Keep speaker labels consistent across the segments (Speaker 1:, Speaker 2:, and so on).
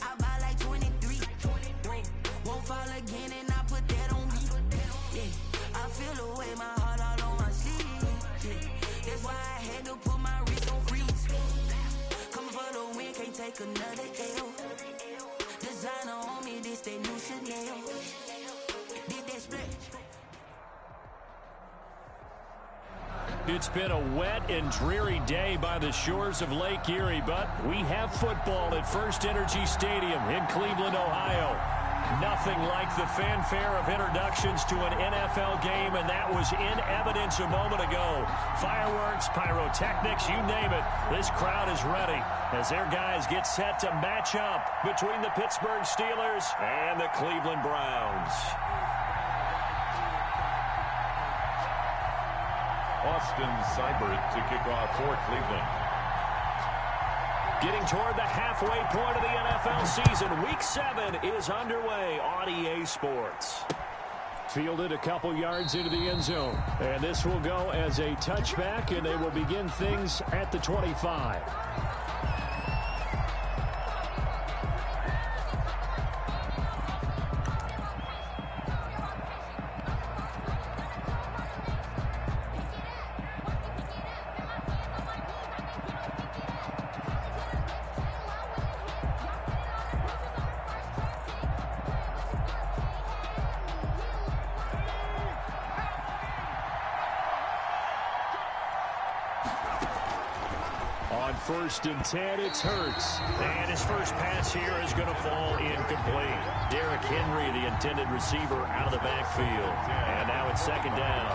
Speaker 1: I buy like 23. Won't fall again and I put that on me. Yeah, I feel the way my heart all on my sleeve. Yeah, that's why I had to put my wrist on freeze. Coming for the win, can't take another L. Designer on me, this that new Chanel. Did that split.
Speaker 2: It's been a wet and dreary day by the shores of Lake Erie, but we have football at First Energy Stadium in Cleveland, Ohio. Nothing like the fanfare of introductions to an NFL game, and that was in evidence a moment ago. Fireworks, pyrotechnics, you name it. This crowd is ready as their guys get set to match up between the Pittsburgh Steelers and the Cleveland Browns.
Speaker 3: Austin Seibert to kick off for Cleveland.
Speaker 2: Getting toward the halfway point of the NFL season. Week 7 is underway on EA Sports. Fielded a couple yards into the end zone. And this will go as a touchback, and they will begin things at the 25. First and 10, it's Hurts. And his first pass here is going to fall incomplete. Derrick Henry, the intended receiver, out of the backfield. And now it's second down.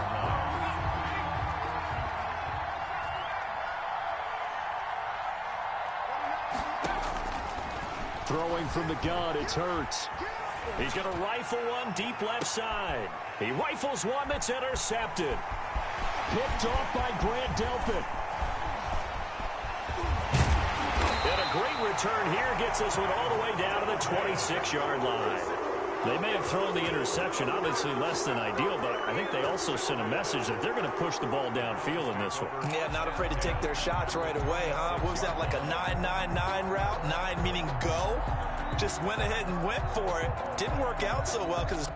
Speaker 2: Throwing from the gun, it's Hurts. He's going to rifle one deep left side. He rifles one that's intercepted. Picked off by Grant Delpit. And a great return here gets this one all the way down to the 26-yard line. They may have thrown the interception, obviously less than ideal, but I think they also sent a message that they're going to push the ball downfield in this one.
Speaker 4: Yeah, not afraid to take their shots right away, huh? What was that, like a 9-9-9 route? 9 meaning go? Just went ahead and went for it. Didn't work out so well because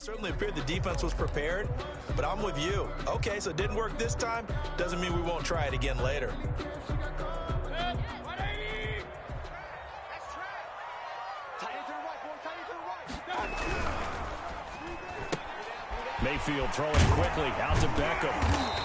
Speaker 4: certainly appeared the defense was prepared, but I'm with you. Okay, so it didn't work this time. Doesn't mean we won't try it again later.
Speaker 2: Mayfield throwing quickly out to Beckham.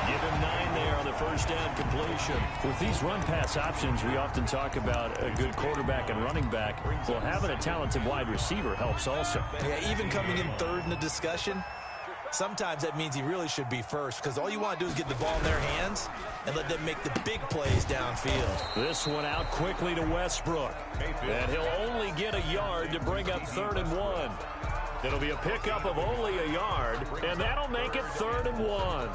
Speaker 2: Give him 9 there on the first down completion. With these run-pass options, we often talk about a good quarterback and running back. Well, having a talented wide receiver helps also.
Speaker 4: Yeah, even coming in third in the discussion, sometimes that means he really should be first because all you want to do is get the ball in their hands and let them make the big plays downfield.
Speaker 2: This one out quickly to Westbrook. And he'll only get a yard to bring up 3rd and 1. It'll be a pickup of only a yard, and that'll make it 3rd and 1.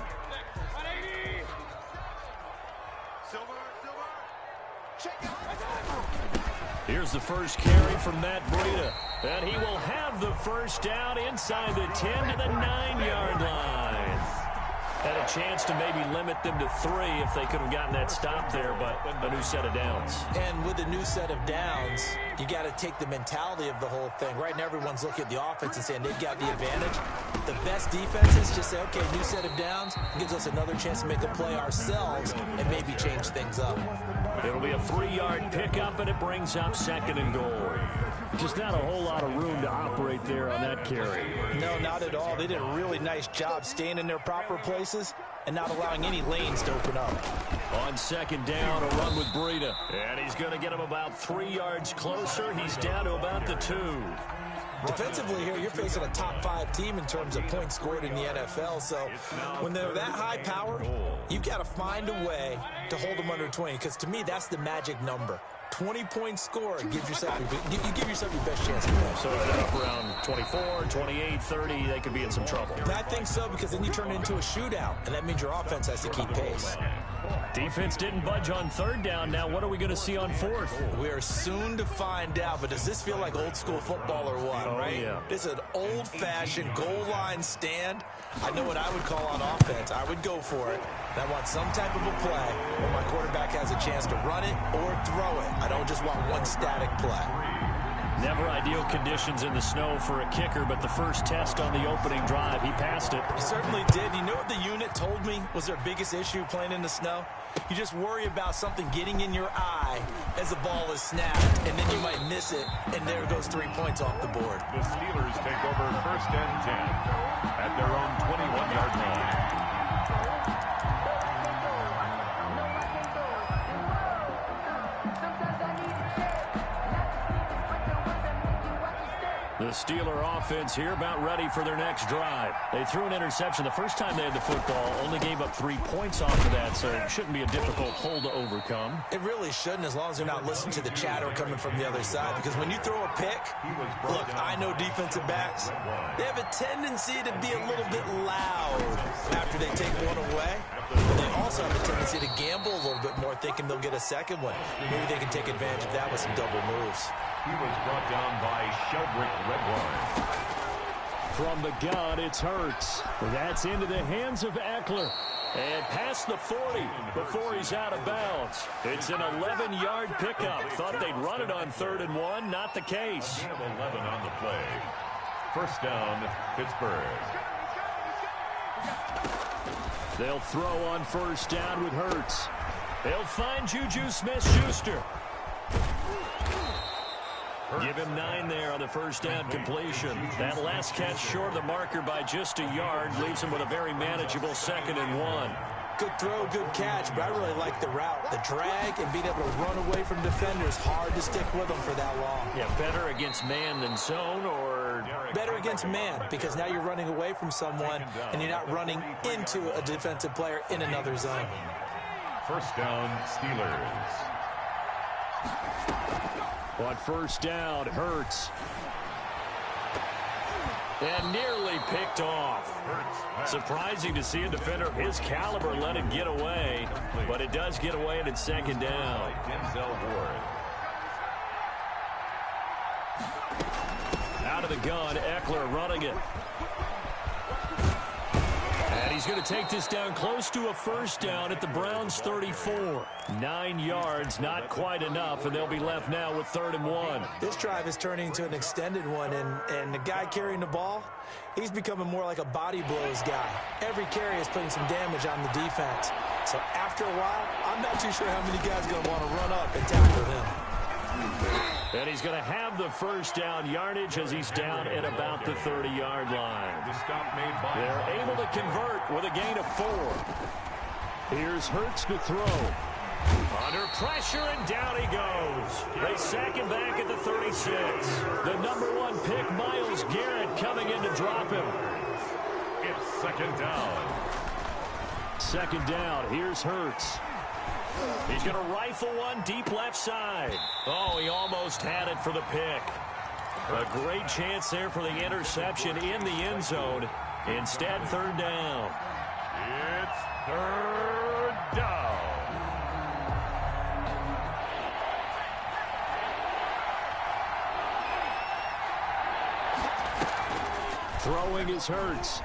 Speaker 2: Here's the first carry from Matt Breida. And he will have the first down inside the 10 to the 9-yard line. Had a chance to maybe limit them to 3 if they could have gotten that stop there, but a new set of downs.
Speaker 4: And with a new set of downs, you got to take the mentality of the whole thing. Right now, everyone's looking at the offense and saying they've got the advantage. The best defenses just say, okay, new set of downs gives us another chance to make a play ourselves and maybe change things up.
Speaker 2: It'll be a 3-yard pickup, and it brings up 2nd and goal. Just not a whole lot of room to operate there on that carry.
Speaker 4: No, not at all. They did a really nice job staying in their proper places and not allowing any lanes to open up.
Speaker 2: On second down, a run with Breida. And he's going to get him about 3 yards closer. He's down to about the 2.
Speaker 4: Defensively here, you're facing a top-5 team in terms of points scored in the NFL. So when they're that high power, you've got to find a way to hold them under 20. Because to me, that's the magic number. 20-point score, you give yourself your best chance to win.
Speaker 2: So if they're up around 24, 28, 30, they could be in some trouble.
Speaker 4: And I think so, because then you turn it into a shootout, and that means your offense has to keep pace.
Speaker 2: Defense didn't budge on third down. Now what are we going to see on fourth?
Speaker 4: We are soon to find out, but does this feel like old school football or what, right?
Speaker 2: Yeah.
Speaker 4: This is an old-fashioned goal line stand. I know what I would call on offense. I would go for it. And I want some type of a play where my quarterback has a chance to run it or throw it. I don't just want one static play.
Speaker 2: Never ideal conditions in the snow for a kicker, but the first test on the opening drive, he passed it.
Speaker 4: He certainly did. You know what the unit told me was their biggest issue playing in the snow? You just worry about something getting in your eye as the ball is snapped, and then you might miss it, and there goes 3 points off the board.
Speaker 3: The Steelers take over 1st and 10 at their own 21-yard line.
Speaker 2: The Steeler offense here about ready for their next drive. They threw an interception the first time they had the football, only gave up 3 points off of that, so it shouldn't be a difficult hole to overcome.
Speaker 4: It really shouldn't, as long as they're not listening to the chatter coming from the other side, because when you throw a pick, look, I know defensive backs, they have a tendency to be a little bit loud after they take one away, but they also have a tendency to gamble a little bit more, thinking they'll get a second one. Maybe they can take advantage of that with some double moves.
Speaker 3: He was brought down by Sheldrick Redwine.
Speaker 2: From the gun, it's Hurts. That's into the hands of Eckler. And past the 40 before he's out of bounds. It's an 11-yard pickup. Thought they'd run it on 3rd and 1. Not the case.
Speaker 3: A gain of 11 on the play. 1st down, Pittsburgh.
Speaker 2: They'll throw on 1st down with Hurts. They'll find Juju Smith-Schuster. Give him 9 there on the 1st down completion. That last catch short of the marker by just a yard leaves him with a very manageable 2nd and 1.
Speaker 4: Good throw, good catch, but I really like the route. The drag and being able to run away from defenders, hard to stick with them for that long.
Speaker 2: Yeah, better against man than zone, or
Speaker 4: better against man, because now you're running away from someone and you're not running into a defensive player in another zone.
Speaker 3: 1st down, Steelers.
Speaker 2: On 1st down, Hurts. And nearly picked off. Surprising to see a defender of his caliber let it get away, but it does get away and it's 2nd down.
Speaker 3: Denzel Ward.
Speaker 2: Out of the gun, Eckler running it. And he's going to take this down close to a 1st down at the Browns' 34. 9 yards, not quite enough, and they'll be left now with 3rd and 1.
Speaker 4: This drive is turning into an extended one, and the guy carrying the ball, he's becoming more like a body blows guy. Every carry is putting some damage on the defense. So after a while, I'm not too sure how many guys are going to want to run up and tackle him.
Speaker 2: And he's going to have the 1st down yardage as he's down at about the 30-yard line. They're able to convert with a gain of 4. Here's Hurts to throw. Under pressure, and down he goes. They sack him back at the 36. The number 1 pick, Myles Garrett, coming in to drop him.
Speaker 3: It's 2nd down.
Speaker 2: 2nd down, here's Hurts. He's going to rifle one deep left side. Oh, he almost had it for the pick. A great chance there for the interception in the end zone. Instead, 3rd down.
Speaker 3: It's 3rd down.
Speaker 2: Throwing is Hurts.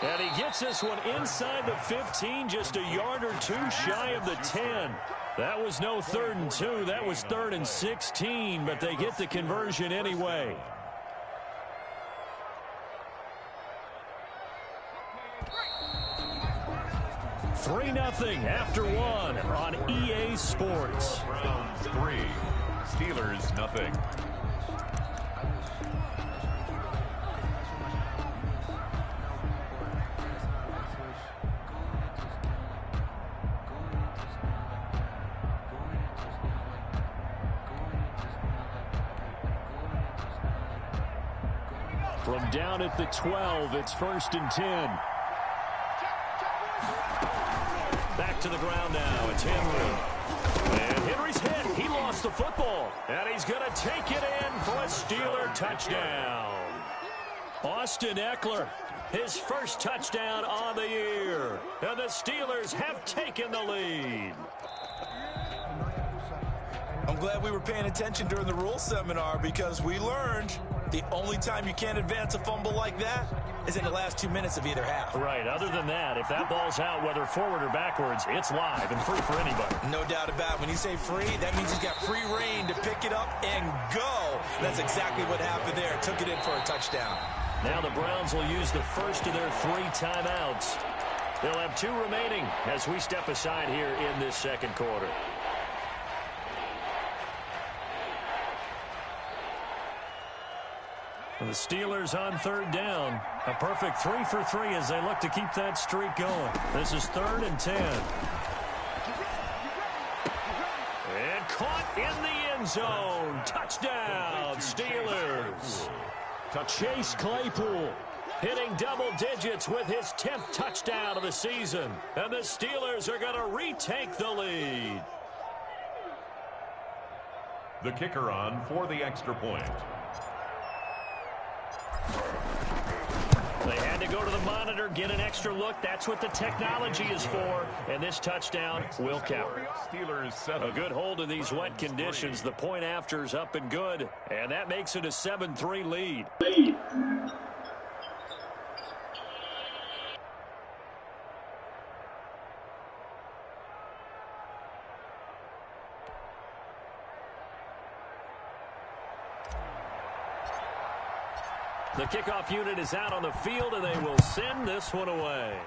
Speaker 2: And he gets this one inside the 15, just a yard or 2 shy of the 10. That was no 3rd and 2. That was 3rd and 16, but they get the conversion anyway. Three 3-0 after 1 on EA Sports.
Speaker 3: Browns 3, Steelers 0.
Speaker 2: From down at the 12, it's 1st and 10. Back to the ground now. It's Henry. And Henry's hit. He lost the football. And he's going to take it in for a Steeler touchdown. Austin Eckler, his first touchdown on the year. And the Steelers have taken the lead.
Speaker 4: I'm glad we were paying attention during the rules seminar because we learned the only time you can't advance a fumble like that is in the last 2 minutes of either half.
Speaker 2: Right. Other than that, if that ball's out, whether forward or backwards, it's live and free for anybody.
Speaker 4: No doubt about it. When you say free, that means he's got free reign to pick it up and go. That's exactly what happened there. Took it in for a touchdown.
Speaker 2: Now the Browns will use the first of their 3 timeouts. They'll have 2 remaining as we step aside here in this second quarter. And the Steelers on 3rd down. A perfect 3 for 3 as they look to keep that streak going. This is 3rd and 10. And caught in the end zone. Touchdown, Steelers. Chase Claypool hitting double digits with his 10th touchdown of the season. And the Steelers are going to retake the lead.
Speaker 3: The kicker on for the extra point.
Speaker 2: They had to go to the monitor, get an extra look. That's what the technology is for. And this touchdown will count.
Speaker 3: Steelers set
Speaker 2: a good hold of these wet conditions. The point after's up and good. And that makes it a 7-3 lead. The kickoff unit is out on the field, and they will send this one away.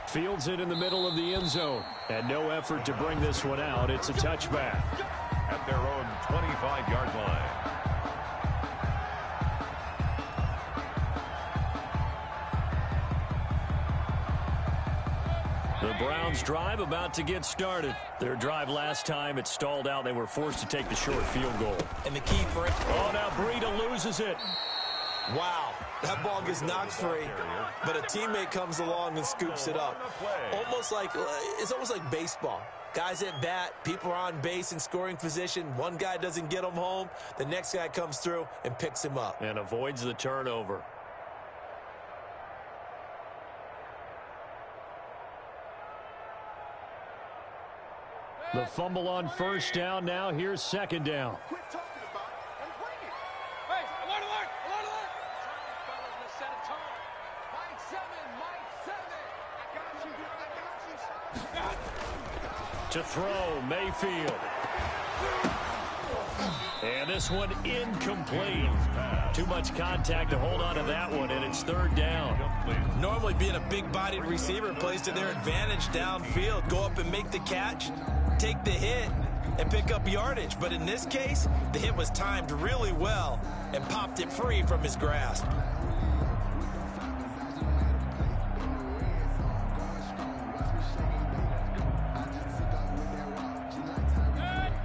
Speaker 2: Fields it in the middle of the end zone. And no effort to bring this one out. It's a touchback.
Speaker 3: At their own 25-yard line.
Speaker 2: The Browns drive about to get started. Their drive last time, it stalled out. They were forced to take the short field goal.
Speaker 4: And the key for it.
Speaker 2: Oh, now Breida loses it.
Speaker 4: Wow. That ball gets knocked free, but a teammate comes along and scoops it up. It's almost like baseball. Guys at bat, people are on base in scoring position. One guy doesn't get him home. The next guy comes through and picks him up.
Speaker 2: And avoids the turnover. The fumble on 1st down. Now here's 2nd down.
Speaker 5: Quit talking about it and bring it. Hey, alert, alert, alert, alert. Fellas, let's set a tone. Mike 7, I got you.
Speaker 2: To throw, Mayfield. And this one incomplete. Too much contact to hold on to that one, and it's 3rd down.
Speaker 4: Normally being a big-bodied receiver plays to their advantage downfield. Go up and make the catch, take the hit, and pick up yardage. But in this case, the hit was timed really well and popped it free from his grasp.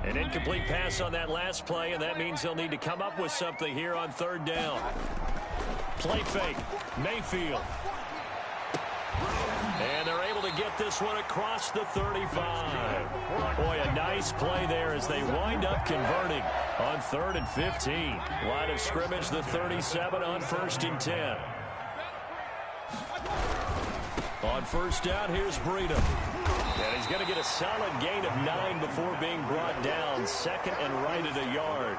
Speaker 2: An incomplete pass on that last play, and that means they'll need to come up with something here on 3rd down. Play fake, Mayfield. And they're able to get this one across the 35. Boy, a nice play there as they wind up converting on 3rd and 15. Line of scrimmage, the 37 on 1st and 10. On 1st down, here's Breida. And he's going to get a solid gain of 9 before being brought down. 2nd and right at a yard.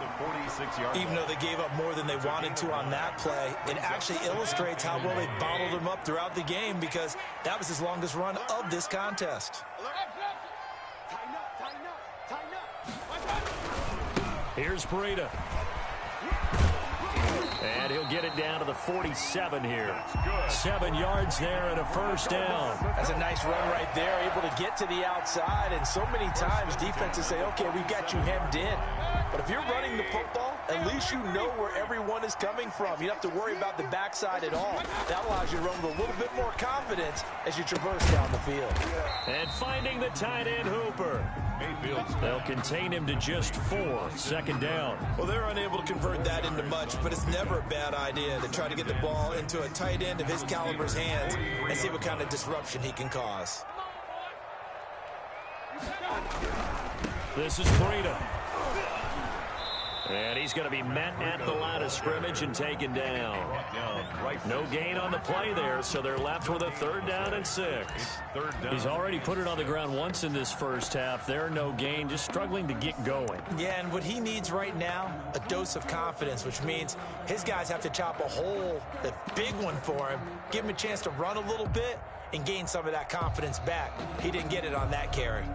Speaker 4: Even though they gave up more than they wanted to on that play, it actually illustrates how well they bottled him up throughout the game because that was his longest run of this contest.
Speaker 2: Here's Breida. And he'll get it down to the 47 here. 7 yards there and a 1st down.
Speaker 4: That's a nice run right there, able to get to the outside. And so many times defenses say, okay, we've got you hemmed in. But if you're running the football at least you know where everyone is coming from. You don't have to worry about the backside at all. That allows you to run with a little bit more confidence as you traverse down the field.
Speaker 2: And finding the tight end Hooper. They'll contain him to just 4, second down.
Speaker 4: Well, they're unable to convert that into much, but it's never a bad idea to try to get the ball into a tight end of his caliber's hands and see what kind of disruption he can cause.
Speaker 2: This is Breida. And he's going to be met at the line of scrimmage and taken down. No gain on the play there, so they're left with a 3rd down and 6. He's already put it on the ground once in this first half. There, no gain, just struggling to get going.
Speaker 4: Yeah, and what he needs right now, a dose of confidence, which means his guys have to chop a hole, a big one for him, give him a chance to run a little bit and gain some of that confidence back. He didn't get it on that carry.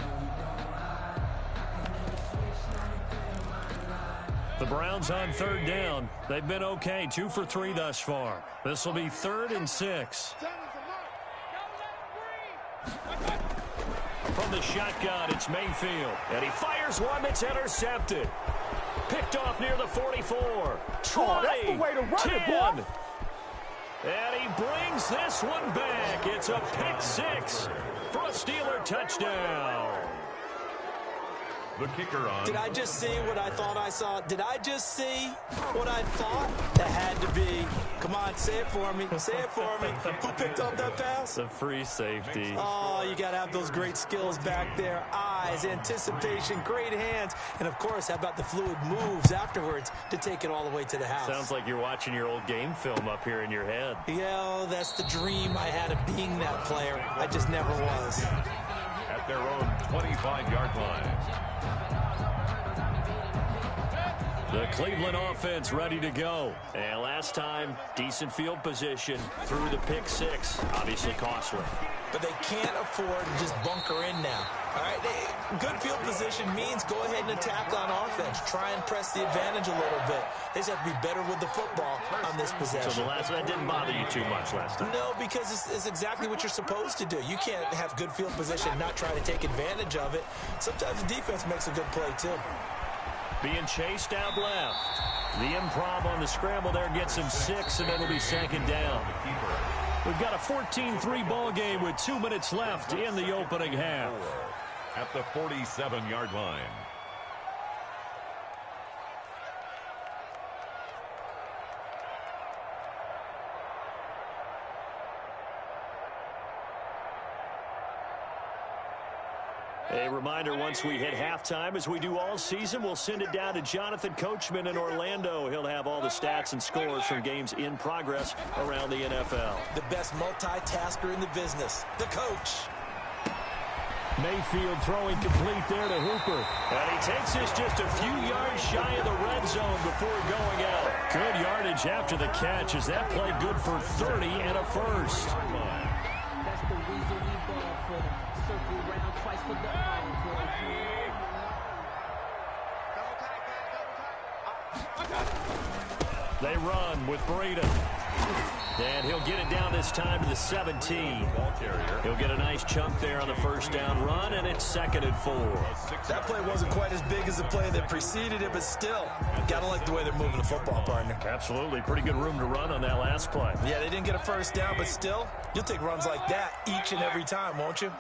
Speaker 2: The Browns on 3rd down. They've been okay, 2 for 3 thus far. This will be 3rd and 6. From the shotgun, it's Mayfield. And he fires one that's intercepted. Picked off near the 44. 20,
Speaker 5: that's the way to run
Speaker 2: 10.
Speaker 5: it, boy.
Speaker 2: And he brings this one back. It's a pick 6 for a Steeler touchdown.
Speaker 3: The kicker on.
Speaker 4: Did I just see what I thought I saw? Did I just see what I thought? That had to be. Come on, say it for me. Say it for me. Who picked up that pass?
Speaker 2: The free safety.
Speaker 4: Oh, you got to have those great skills back there. Eyes, anticipation, great hands. And, of course, how about the fluid moves afterwards to take it all the way to the house?
Speaker 2: Sounds like you're watching your old game film up here in your head.
Speaker 4: Yeah, that's the dream I had of being that player. I just never was.
Speaker 3: At their own 25-yard line.
Speaker 2: The Cleveland offense ready to go. And last time, decent field position through the pick 6. Obviously costly.
Speaker 4: But they can't afford to just bunker in now. All right, good field position means go ahead and attack on offense. Try and press the advantage a little bit. They just have to be better with the football on this possession.
Speaker 2: So that didn't bother you too much last time?
Speaker 4: No, because it's exactly what you're supposed to do. You can't have good field position and not try to take advantage of it. Sometimes the defense makes a good play, too.
Speaker 2: Being chased out left. The improv on the scramble there gets him 6, and it'll be 2nd down. We've got a 14-3 ball game with 2 minutes left in the opening half.
Speaker 3: At the 47-yard line.
Speaker 2: A reminder, once we hit halftime, as we do all season, we'll send it down to Jonathan Coachman in Orlando. He'll have all the stats and scores from games in progress around the NFL.
Speaker 4: The best multitasker in the business, the coach.
Speaker 2: Mayfield throwing complete there to Hooper. And he takes this just a few yards shy of the red zone before going out. Good yardage after the catch as that play good for 30 and a first.
Speaker 6: That's the reason we ball for them. Circle around twice for the
Speaker 2: They run with Breida. And he'll get it down this time to the 17. He'll get a nice chunk there on the first down run, and it's 2nd and 4.
Speaker 4: That play wasn't quite as big as the play that preceded it, but still, got to like the way they're moving the football, partner.
Speaker 2: Absolutely. Pretty good room to run on that last play.
Speaker 4: Yeah, they didn't get a first down, but still, you'll take runs like that each and every time, won't you?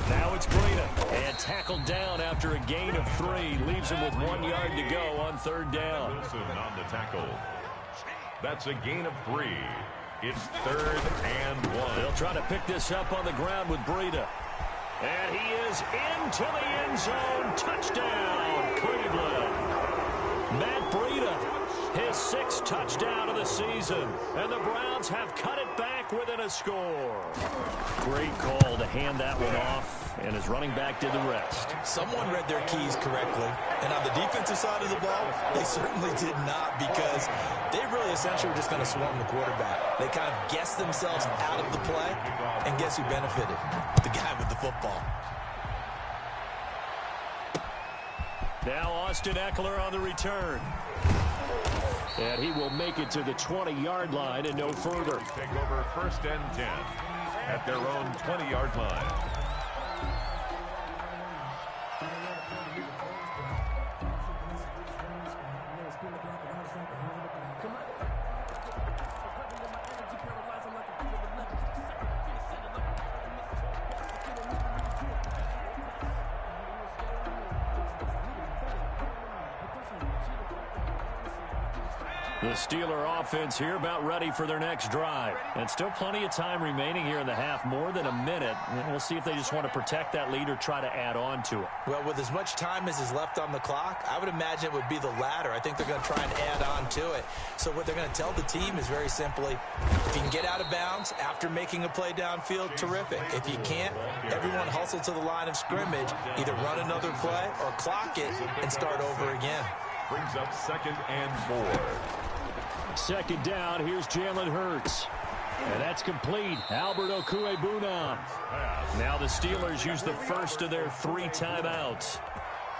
Speaker 2: Now it's Breida. And tackled down after a gain of 3. Leaves him with 1 yard to go on 3rd down.
Speaker 3: Wilson on the tackle. That's a gain of 3. It's 3rd and 1.
Speaker 2: They'll try to pick this up on the ground with Breida. And he is into the end zone. Touchdown, Cleveland. Matt Breida, his 6th touchdown of the season. And the Browns have cut it back within a score. Great call to hand that one off. And his running back did the rest.
Speaker 4: Someone read their keys correctly. And on the defensive side of the ball, they certainly did not, because they really essentially were just going to swarm the quarterback. They kind of guessed themselves out of the play. And guess who benefited? The guy with the football.
Speaker 2: Now Austin Eckler on the return. And he will make it to the 20-yard line and no further.
Speaker 3: Take over 1st and 10 at their own 20-yard line.
Speaker 2: The Steeler offense here about ready for their next drive. And still plenty of time remaining here in the half, more than a minute. And we'll see if they just want to protect that lead or try to add on to it.
Speaker 4: Well, with as much time as is left on the clock, I would imagine it would be the latter. I think they're going to try and add on to it. So what they're going to tell the team is very simply, if you can get out of bounds after making a play downfield, terrific. If you can't, everyone hustle to the line of scrimmage, either run another play or clock it and start over again.
Speaker 3: Brings up 2nd and 4.
Speaker 2: Second down, here's Jalen Hurts. And that's complete. Albert Okwuegbunam. Now the Steelers use the first of their 3 timeouts,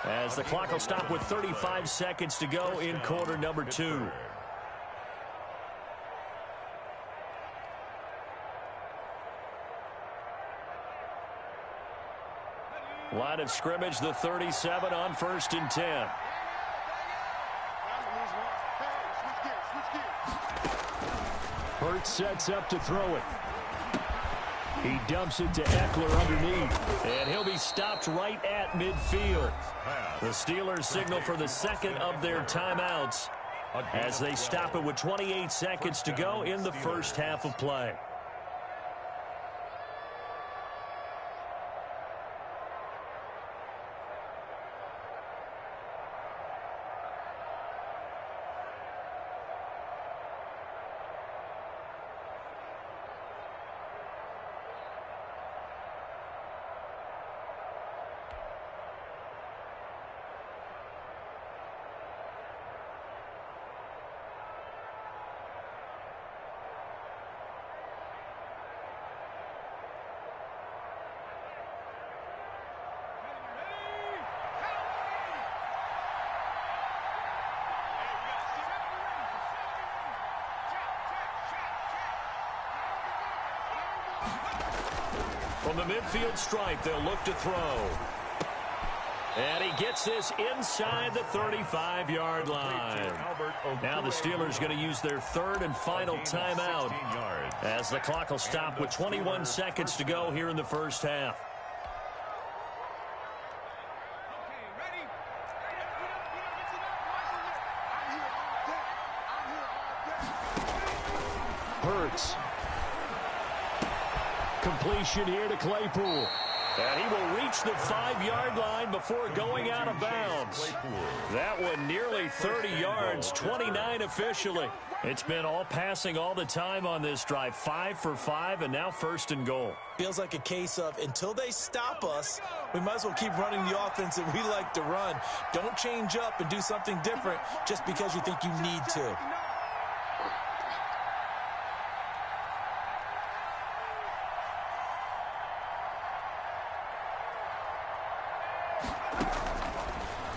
Speaker 2: as the clock will stop with 35 seconds to go in quarter number 2. Line of scrimmage, the 37 on 1st and 10. Hurts sets up to throw it. He dumps it to Eckler underneath, and he'll be stopped right at midfield. The Steelers signal for the second of their timeouts as they stop it with 28 seconds to go in the first half of play. From the midfield stripe, they'll look to throw. And he gets this inside the 35-yard line. Now the Steelers going to use their 3rd and final timeout, as the clock will stop with 21 seconds to go here in the first half. Hurts. Completion here to Claypool. And he will reach the 5-yard line before going out of bounds. That one nearly 30 yards, 29 officially. It's been all passing all the time on this drive. 5 for 5, and now 1st and goal.
Speaker 4: Feels like a case of, until they stop us, we might as well keep running the offense that we like to run. Don't change up and do something different just because you think you need to.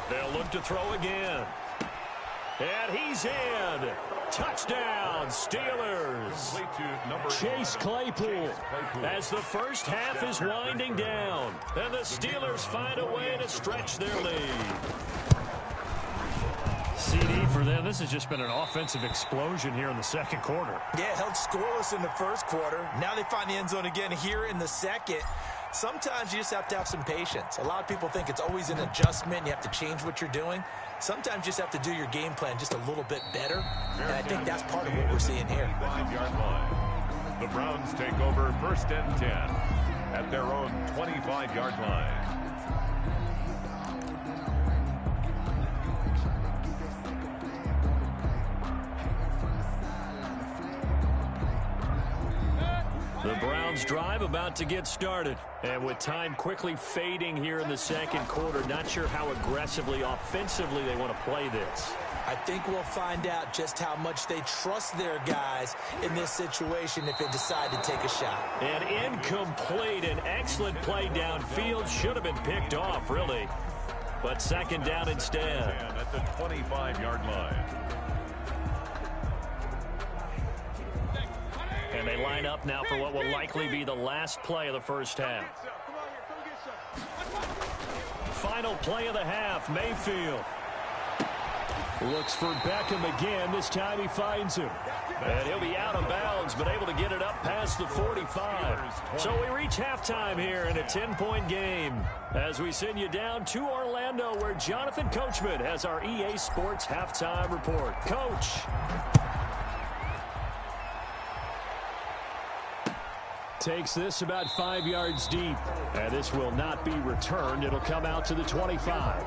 Speaker 2: They'll look to throw again. And he's in. Touchdown, Steelers. Chase Claypool as the first half is winding down. And the Steelers find a way to stretch their lead. CD for them. This has just been an offensive explosion here in the second quarter.
Speaker 4: Yeah, held scoreless in the first quarter. Now they find the end zone again here in the second. Sometimes you just have to have some patience. A lot of people think it's always an adjustment. You have to change what you're doing. Sometimes you just have to do your game plan just a little bit better. And I think that's part of what we're seeing here.
Speaker 3: 5-yard line. The Browns take over 1st and 10 at their own 25-yard line.
Speaker 2: The Browns drive about to get started. And with time quickly fading here in the second quarter, not sure how aggressively, offensively they want to play this.
Speaker 4: I think we'll find out just how much they trust their guys in this situation if they decide to take a shot.
Speaker 2: An incomplete, an excellent play downfield. Should have been picked off, really. But second down instead.
Speaker 3: At the 25-yard line.
Speaker 2: And they line up now for what will likely be the last play of the first half. Final play of the half, Mayfield. Looks for Beckham again. This time he finds him. And he'll be out of bounds, but able to get it up past the 45. So we reach halftime here in a 10-point game as we send you down to Orlando, where Jonathan Coachman has our EA Sports halftime report. Coach. Takes this about 5 yards deep. And this will not be returned. It'll come out to the 25.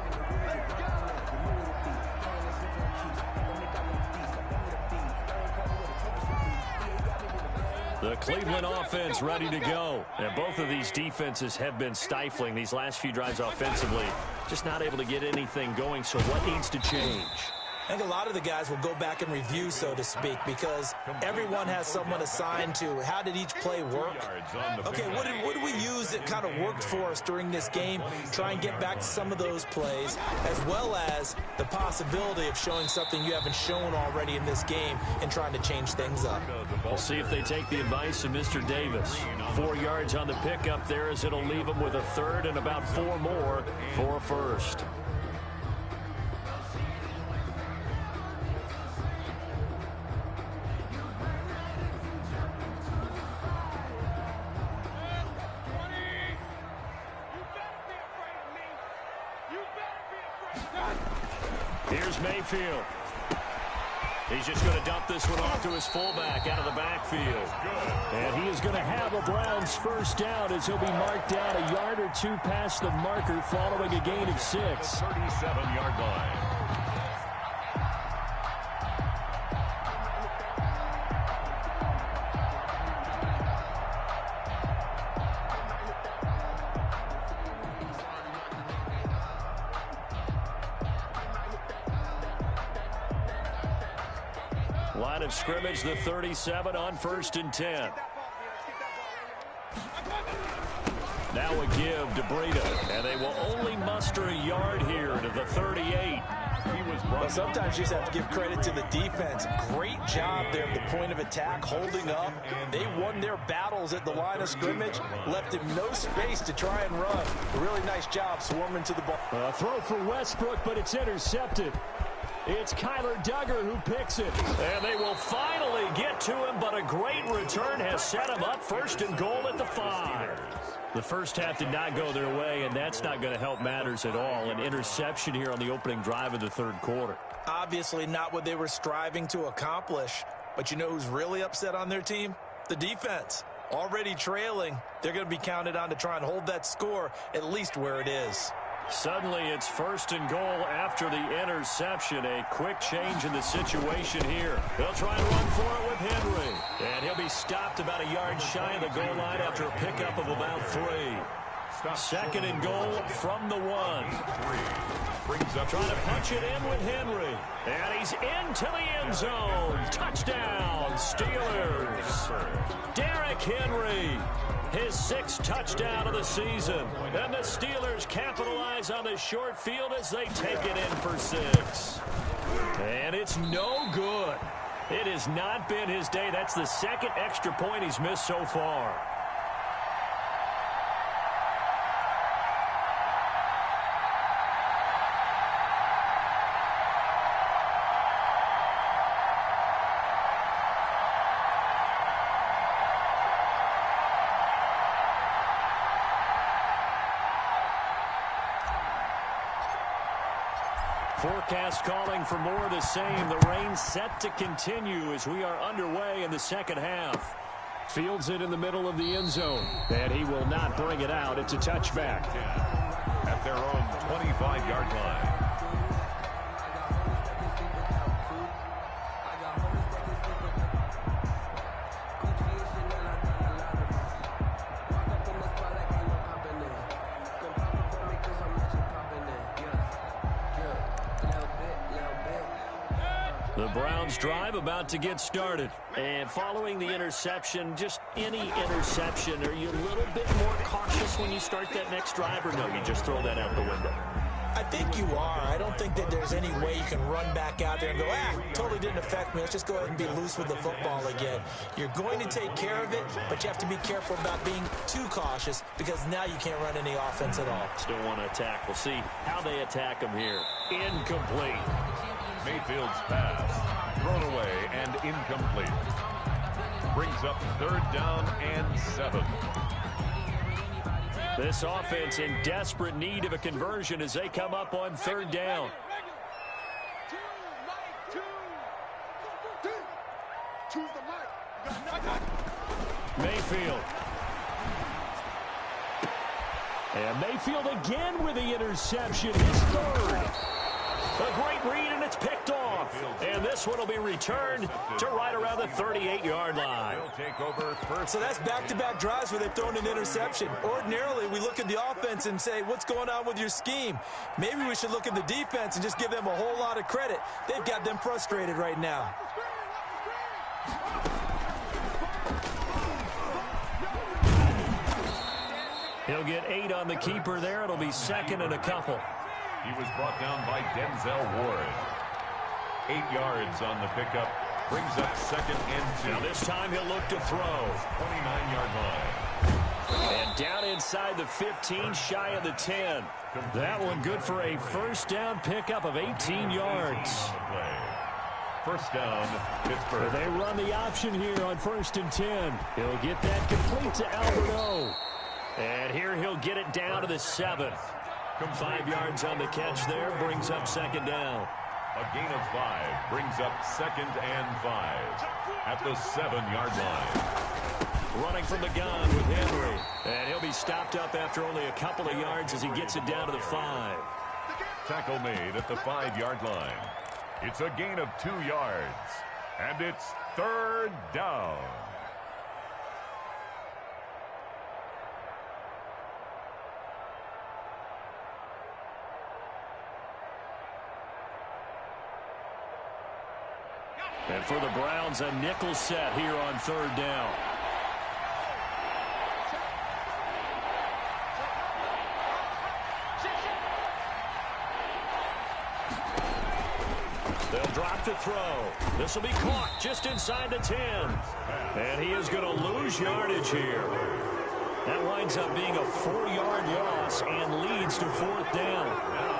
Speaker 2: The Cleveland offense ready to go. And both of these defenses have been stifling these last few drives offensively. Just not able to get anything going, so what needs to change?
Speaker 4: I think a lot of the guys will go back and review, so to speak, because everyone has someone assigned to how did each play work. Okay, what did we use that kind of worked for us during this game? Try and get back to some of those plays, as well as the possibility of showing something you haven't shown already in this game and trying to change things up.
Speaker 2: We'll see if they take the advice of Mr. Davis. 4 yards on the pickup there, as it'll leave them with a third and about 4 more for a first. Here's Mayfield. He's just going to dump this one off to his fullback out of the backfield. And he is going to have a Browns first down as he'll be marked down a yard or two past the marker following a gain of 6.
Speaker 3: 37-yard line.
Speaker 2: Line of scrimmage, the 37 on 1st and 10. Now a give to Breida, and they will only muster a yard here to the 38.
Speaker 4: Well, sometimes you just have to give credit to the defense. Great job there at the point of attack, holding up. They won their battles at the line of scrimmage, left him no space to try and run. A really nice job swarming to the ball.
Speaker 2: A throw for Westbrook, but it's intercepted. It's Kyler Duggar who picks it. And they will finally get to him, but a great return has set him up 1st and goal at the 5. The first half did not go their way, and that's not going to help matters at all. An interception here on the opening drive of the 3rd quarter.
Speaker 4: Obviously not what they were striving to accomplish. But you know who's really upset on their team? The defense. Already trailing. They're going to be counted on to try and hold that score at least where it is.
Speaker 2: Suddenly it's 1st and goal after the interception. A quick change in the situation here. They'll try and run for it with Henry. And he'll be stopped about a yard shy of the goal line after a pickup of about 3. 2nd and goal from the 1. Trying to punch it in with Henry. And he's into the end zone. Touchdown, Steelers. Derrick Henry. His 6th touchdown of the season. And the Steelers capitalize on the short field as they take it in for 6. And it's no good. It has not been his day. That's the 2nd extra point he's missed so far. Forecast calling for more of the same. The rain set to continue as we are underway in the 2nd half. Fields it in the middle of the end zone. And he will not bring it out. It's a touchback.
Speaker 3: At their own 25-yard line.
Speaker 2: The Browns drive about to get started. And following the interception, just any interception, are you a little bit more cautious when you start that next drive, or no, you just throw that out the window?
Speaker 4: I think you are. I don't think that there's any way you can run back out there and go, totally didn't affect me. Let's just go ahead and be loose with the football again. You're going to take care of it, but you have to be careful about being too cautious because now you can't run any offense at all.
Speaker 2: Still want to attack. We'll see how they attack them here. Incomplete.
Speaker 3: Mayfield's pass. Thrown away and incomplete. Brings up 3rd down and 7.
Speaker 2: This offense in desperate need of a conversion as they come up on 3rd down. Mayfield. And Mayfield again with the interception. His 3rd. A great read, and it's picked off. And this one will be returned to right around the 38-yard line.
Speaker 4: So that's back-to-back drives where they've thrown an interception. Ordinarily, we look at the offense and say, what's going on with your scheme? Maybe we should look at the defense and just give them a whole lot of credit. They've got them frustrated right now.
Speaker 2: He'll get 8 on the keeper there. It'll be 2nd and a couple.
Speaker 3: He was brought down by Denzel Ward. 8 yards on the pickup. Brings up 2nd and 2.
Speaker 2: Now this time he'll look to throw.
Speaker 3: 29-yard line.
Speaker 2: And down inside the 15, shy of the 10. That one good for a 1st down pickup of 18 yards.
Speaker 3: 1st down, Pittsburgh.
Speaker 2: They run the option here on 1st and 10. He'll get that complete to Alberto. And here he'll get it down to the 7. 5 yards on the catch there, brings up 2nd down.
Speaker 3: A gain of 5 brings up 2nd and 5 at the 7-yard line.
Speaker 2: Running from the gun with Henry. And he'll be stopped up after only a couple of yards as he gets it down to the 5.
Speaker 3: Tackle made at the 5-yard line. It's a gain of 2 yards. And it's 3rd down.
Speaker 2: And for the Browns, a nickel set here on 3rd down. They'll drop to throw. This will be caught just inside the 10. And he is going to lose yardage here. That winds up being a 4-yard loss and leads to 4th down.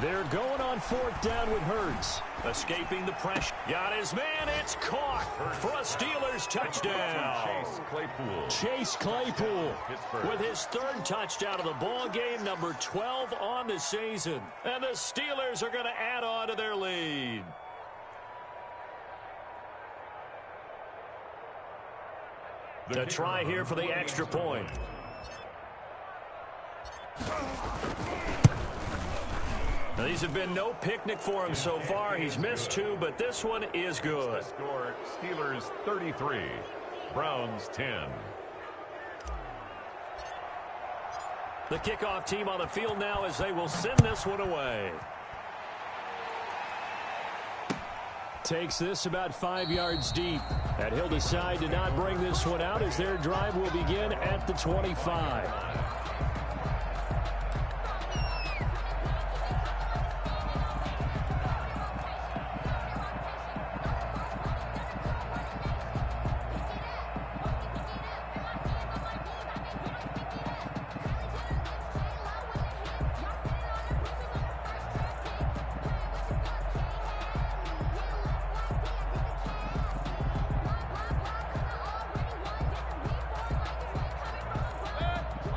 Speaker 2: They're going on 4th down with Hurts. Escaping the pressure. Got his man. It's caught for a Steelers touchdown. Chase Claypool with his 3rd touchdown of the ball game, number 12 on the season. And the Steelers are going to add on to their lead. To try here for the extra point. Now, these have been no picnic for him so far. He's missed 2, but this one is good.
Speaker 3: Score, Steelers 33, Browns 10.
Speaker 2: The kickoff team on the field now as they will send this one away. Takes this about 5 yards deep. And he'll decide to not bring this one out as their drive will begin at the 25.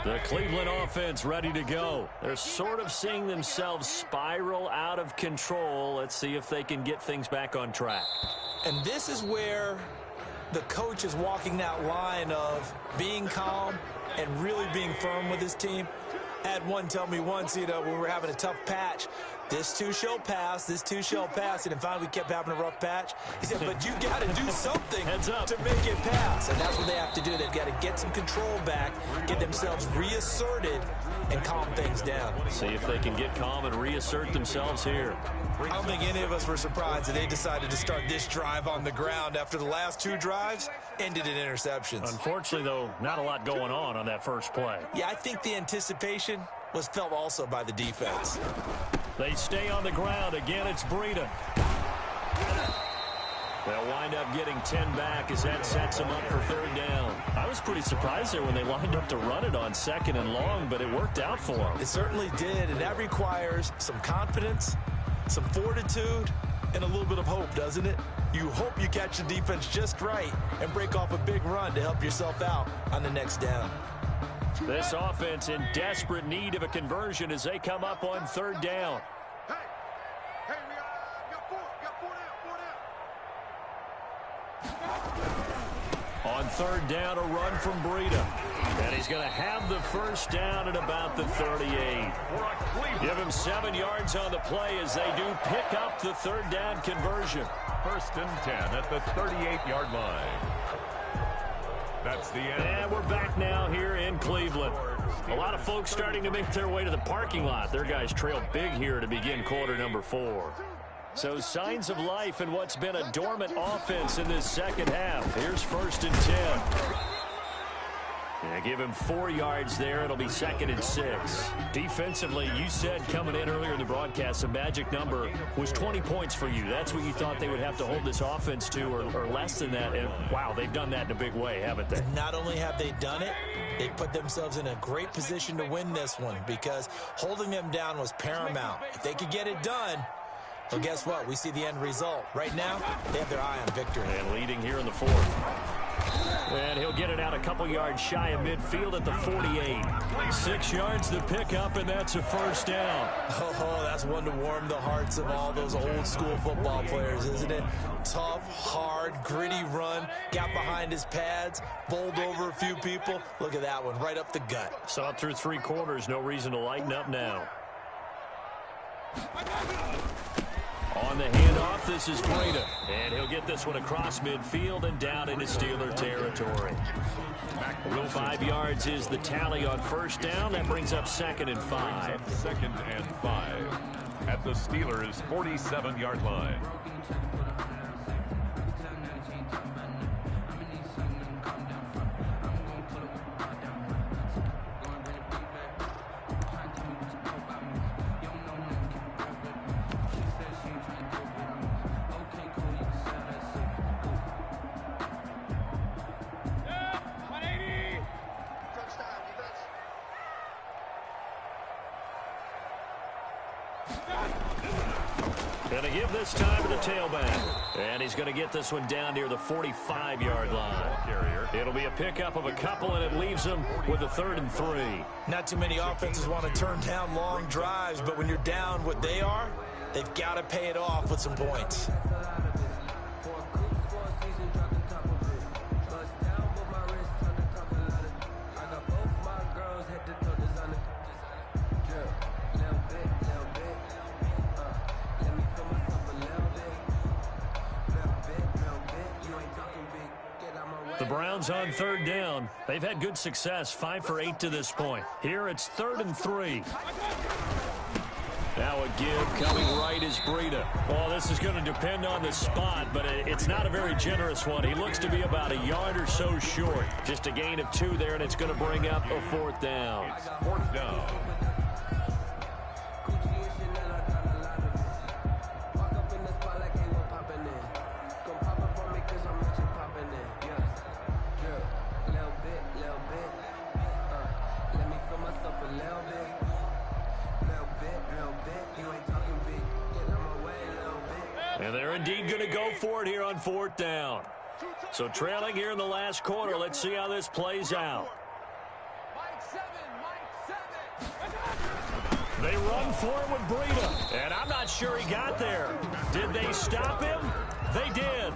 Speaker 2: The Cleveland offense ready to go. They're sort of seeing themselves spiral out of control. Let's see if they can get things back on track.
Speaker 4: And this is where the coach is walking that line of being calm and really being firm with his team. Had one tell me once, when we were having a tough patch, this too shall pass, this too shall pass, and finally we kept having a rough patch. He said, but you got to do something to make it pass, and that's what they have to do. They've got to get some control back, get themselves reasserted, and calm things down.
Speaker 2: See if they can get calm and reassert themselves here.
Speaker 4: I don't think any of us were surprised that they decided to start this drive on the ground after the last 2 drives ended in interceptions.
Speaker 2: Unfortunately, though, not a lot going on that first play.
Speaker 4: Yeah, I think the anticipation was felt also by the defense.
Speaker 2: They stay on the ground. Again, it's Breida. They'll wind up getting 10 back as that sets them up for third down. I was pretty surprised there when they lined up to run it on second and long, but it worked out for them.
Speaker 4: It certainly did, and that requires some confidence, some fortitude, and a little bit of hope, doesn't it? You hope you catch the defense just right and break off a big run to help yourself out on the next down.
Speaker 2: This offense in desperate need of a conversion as they come up on third down.
Speaker 5: Hey, we got four down.
Speaker 2: On third down, a run from Breida. And he's going to have the first down at about the 38. Give him 7 yards on the play as they do pick up the third down conversion.
Speaker 3: First and 10 at the 38-yard line. That's the end.
Speaker 2: And we're back now here in Cleveland. A lot of folks starting to make their way to the parking lot. Their guys trail big here to begin quarter number 4. So signs of life in what's been a dormant offense in this second half. Here's first and 10. Yeah, give him 4 yards there. It'll be second and 6. Defensively, you said coming in earlier in the broadcast, the magic number was 20 points for you. That's what you thought they would have to hold this offense to or less than that. And, wow, they've done that in a big way, haven't they?
Speaker 4: Not only have they done it, they put themselves in a great position to win this one because holding them down was paramount. If they could get it done, well, guess what? We see the end result. Right now, they have their eye on victory.
Speaker 2: And leading here in the 4th. And he'll get it out a couple yards shy of midfield at the 48. 6 yards to pick up, and that's a first down.
Speaker 4: Oh, that's one to warm the hearts of all those old-school football players, isn't it? Tough, hard, gritty run, got behind his pads, bowled over a few people. Look at that one, right up the gut.
Speaker 2: Saw it through 3 quarters, no reason to lighten up now. On the handoff, this is Breida. And he'll get this one across midfield and down into Steeler territory. 5 yards is the tally on first down. That brings up second and 5.
Speaker 3: Second and 5 at the Steelers' 47-yard line.
Speaker 2: Going to give this time to the tailback. And he's going to get this one down near the 45-yard line. It'll be a pickup of a couple, and it leaves him with a 3rd and 3.
Speaker 4: Not too many offenses want to turn down long drives, but when you're down what they are, they've got to pay it off with some points.
Speaker 2: The Browns on third down. They've had good success, 5 for 8 to this point. Here it's 3rd and 3. Now a give coming right is Breida. Well, this is going to depend on the spot, but it's not a very generous one. He looks to be about a yard or so short. Just a gain of 2 there, and it's going to bring up a 4th down.
Speaker 3: It's 4th down.
Speaker 2: And they're indeed going to go for it here on 4th down. So trailing here in the last quarter. Let's see how this plays out. They run for it with Breida. And I'm not sure he got there. Did they stop him? They did.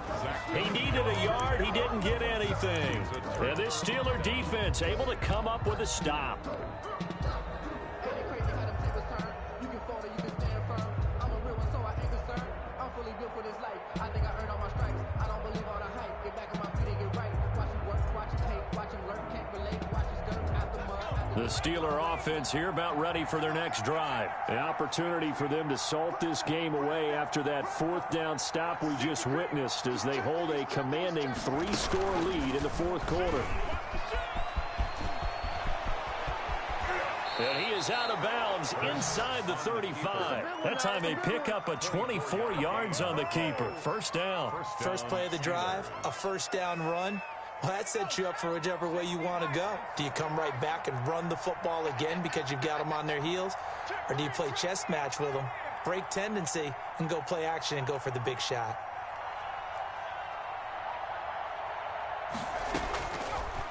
Speaker 2: He needed a yard. He didn't get anything. And this Steeler defense able to come up with a stop. The Steeler offense here about ready for their next drive. The opportunity for them to salt this game away after that 4th down stop we just witnessed as they hold a commanding 3-score lead in the 4th quarter. And he is out of bounds inside the 35. That time they pick up a 24 yards on the keeper. First down.
Speaker 4: First play of the drive, a first down run. Well, that sets you up for whichever way you want to go. Do you come right back and run the football again because you've got them on their heels? Or do you play chess match with them, break tendency, and go play action and go for the big shot?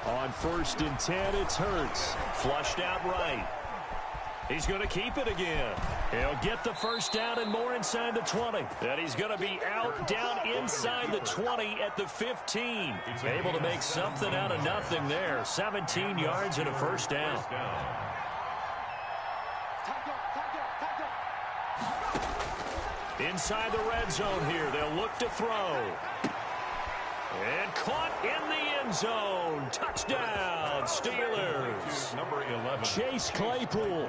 Speaker 2: On 1st and 10, it's Hurts. Flushed out right. He's going to keep it again. He'll get the first down and more inside the 20. And he's going to be out down inside the 20 at the 15. Able to make something out of nothing there. 17 yards and a first down. Inside the red zone here. They'll look to throw. And caught in the end zone. Touchdown, Steelers.
Speaker 3: Number 11.
Speaker 2: Chase Claypool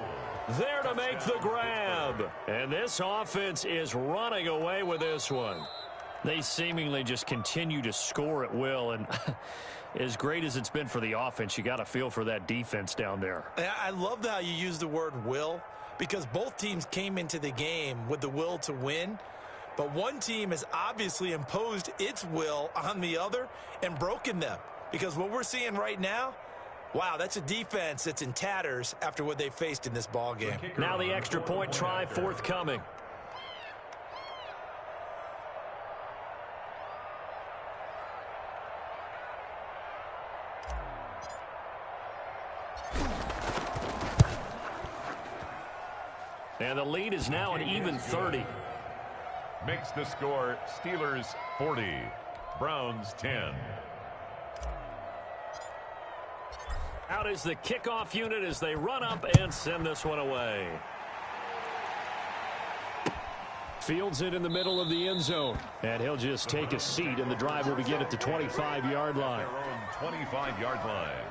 Speaker 2: there to make the grab. And this offense is running away with this one. They seemingly just continue to score at will. And as great as it's been for the offense, you got to feel for that defense down there.
Speaker 4: I love how you use the word will, because both teams came into the game with the will to win. But one team has obviously imposed its will on the other and broken them. Because what we're seeing right now, wow, that's a defense that's in tatters after what they faced in this ball game.
Speaker 2: Now the extra point try forthcoming. And the lead is now an even 30.
Speaker 3: Makes the score Steelers 40, Browns 10.
Speaker 2: Out is the kickoff unit as they run up and send this one away. Fields it in the middle of the end zone. And he'll just take a seat, and the drive will begin at the 25-yard line.
Speaker 3: Their own 25-yard line.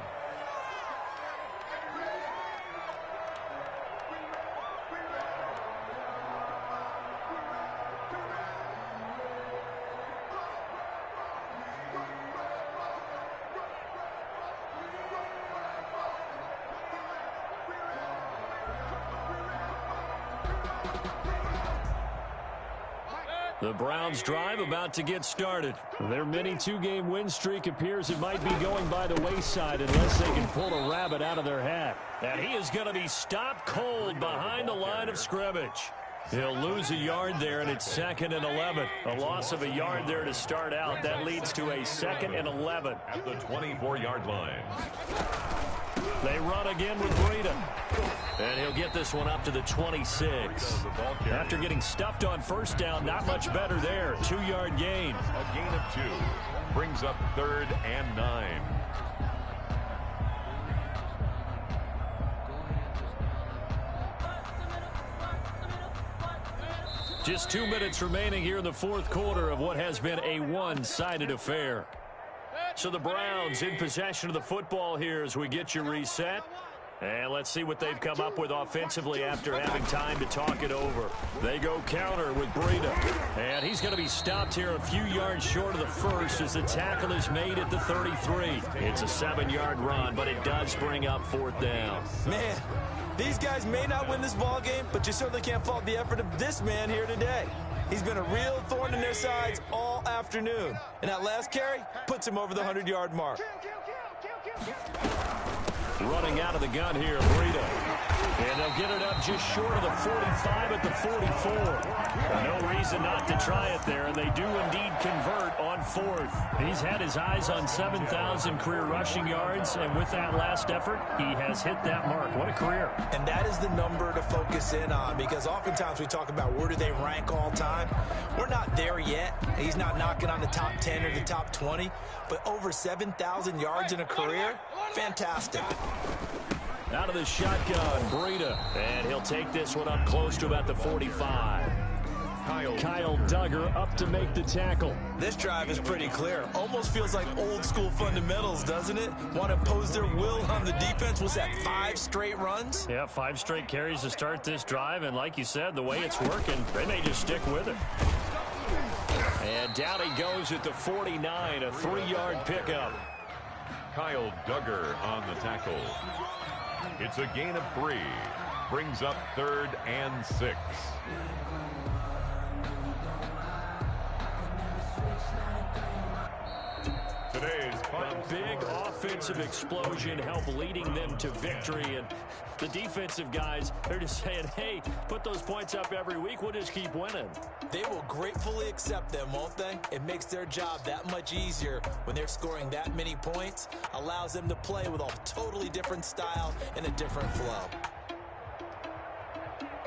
Speaker 2: The Browns drive about to get started. Their mini two-game win streak appears it might be going by the wayside unless they can pull a rabbit out of their hat. And he is going to be stopped cold behind the line of scrimmage. He'll lose a yard there, and it's 2nd and 11. A loss of a yard there to start out. That leads to a 2nd and 11.
Speaker 3: At the 24-yard line.
Speaker 2: They run again with Breida. And he'll get this one up to the 26. After getting stuffed on first down, not much better there. 2-yard gain.
Speaker 3: A gain of 2. Brings up 3rd and 9.
Speaker 2: Just 2 minutes remaining here in the fourth quarter of what has been a one-sided affair. So the Browns in possession of the football here as we get you reset. And let's see what they've come up with offensively after having time to talk it over. They go counter with Breida. And he's going to be stopped here a few yards short of the first as the tackle is made at the 33. It's a 7-yard run, but it does bring up 4th down.
Speaker 4: Man, these guys may not win this ball game, but you certainly can't fault the effort of this man here today. He's been a real thorn in their sides all afternoon. And that last carry puts him over the 100-yard mark.
Speaker 2: Running out of the gun here, Breida. And they'll get it up just short of the 45 at the 44. No reason not to try it there, and they do indeed convert on 4th. He's had his eyes on 7,000 career rushing yards, and with that last effort, he has hit that mark. What a career.
Speaker 4: And that is the number to focus in on, because oftentimes we talk about where do they rank all time. We're not there yet. He's not knocking on the top 10 or the top 20, but over 7,000 yards in a career, fantastic.
Speaker 2: Out of the shotgun, Breida. And he'll take this one up close to about the 45. Kyle Duggar up to make the tackle.
Speaker 4: This drive is pretty clear. Almost feels like old school fundamentals, doesn't it? Want to impose their will on the defense. Was that 5 straight runs?
Speaker 2: Yeah, 5 straight carries to start this drive. And like you said, the way it's working, they may just stick with it. And down he goes at the 49, a 3-yard pickup.
Speaker 3: Kyle Duggar on the tackle. It's a gain of 3. Brings up 3rd and 6. Today's
Speaker 2: A big offensive explosion helped leading them to victory, and the defensive guys, they're just saying, hey, put those points up every week, we'll just keep winning.
Speaker 4: They will gratefully accept them, won't they? It makes their job that much easier when they're scoring that many points, allows them to play with a totally different style and a different flow.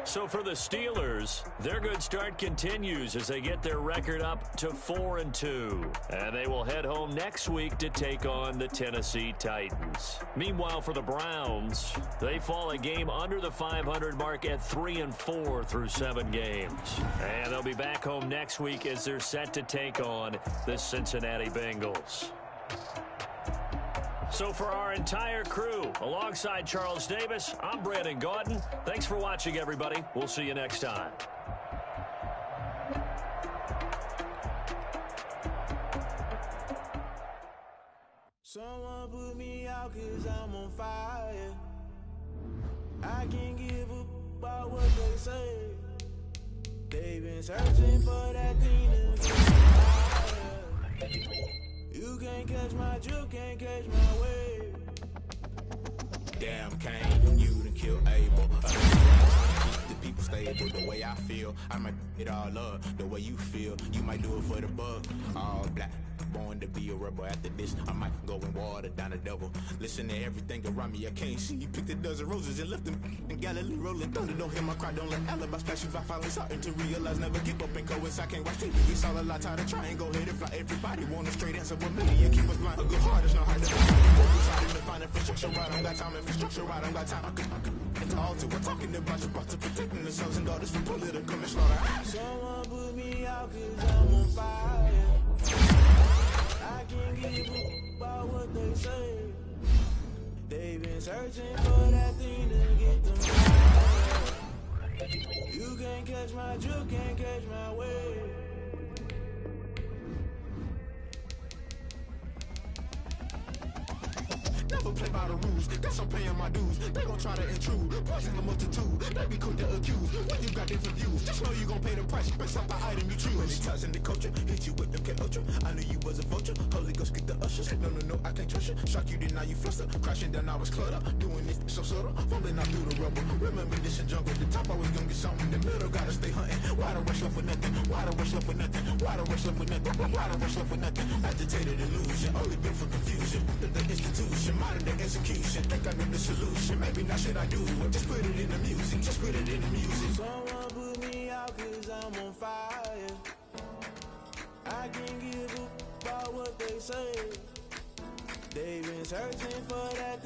Speaker 2: So for the Steelers, their good start continues as they get their record up to 4-2. And they will head home next week to take on the Tennessee Titans. Meanwhile, for the Browns, they fall a game under the 500 mark at 3-4 through 7 games. And they'll be back home next week as they're set to take on the Cincinnati Bengals. So for our entire crew, alongside Charles Davis, I'm Brandon Gaudin. Thanks for watching, everybody. We'll see you next time.
Speaker 7: Someone put me out 'cause I'm on fire. I can't give up about what they say. They've been searching for that thing to get higher. You can't catch my drift, can't catch my wave. Damn, Kane, you done killed Abel. Keep the people stable the way I feel. I might it all up the way you feel. You might do it for the buck. All black. Born to be a rebel. After this, I might go and water down the devil. Listen to everything around me, I can't see. You picked a dozen roses and left them in Galilee rolling thunder. Don't hear my cry, don't let alibis flash. If I finally starting to realize, never give up and coincide. I can't watch TV, it's all a lot. Tired of trying, go ahead and fly. Everybody want a straight answer, but me, you keep us blind. A good heart is not hard to find. To find infrastructure right, I don't got time. Infrastructure right, I don't got time. I could. It's all to we're talking about you, about to protecting the sons and daughters from political and slaughter. Someone put me out 'cause I'm on fire. I can't give up about what they say. They've been searching for that thing to get them high. You can't catch my drift, can't catch my wave. Never play by the rules, guess I'm paying my dues. They gon' try to intrude, poison the multitude. They be quick to accuse, when you got different views. Just know you gon' pay the price, based off the item you choose. Many times in the culture, hit you with them K-Ultra. I knew you was a vulture, Holy Ghost get the ushers. No, I can't trust you. Shock you, then now you fluster. Crashing down, I was cluttered. Doing this so subtle, fumbling out through the rubble. Remember this in jungle, the top always gonna get something. In the middle, gotta stay hunting. Why the rush left for nothing? Why the rush left for nothing? Why the rush left for nothing? Why the rush left for nothing? Agitated illusion, only built for confusion. The institution, modern day execution. Think I know the solution. Maybe not should I do it? Just put it in the music. Just put it in the music. Someone put me out 'cause I'm on fire. I can't give up about what they say. They've been searching for that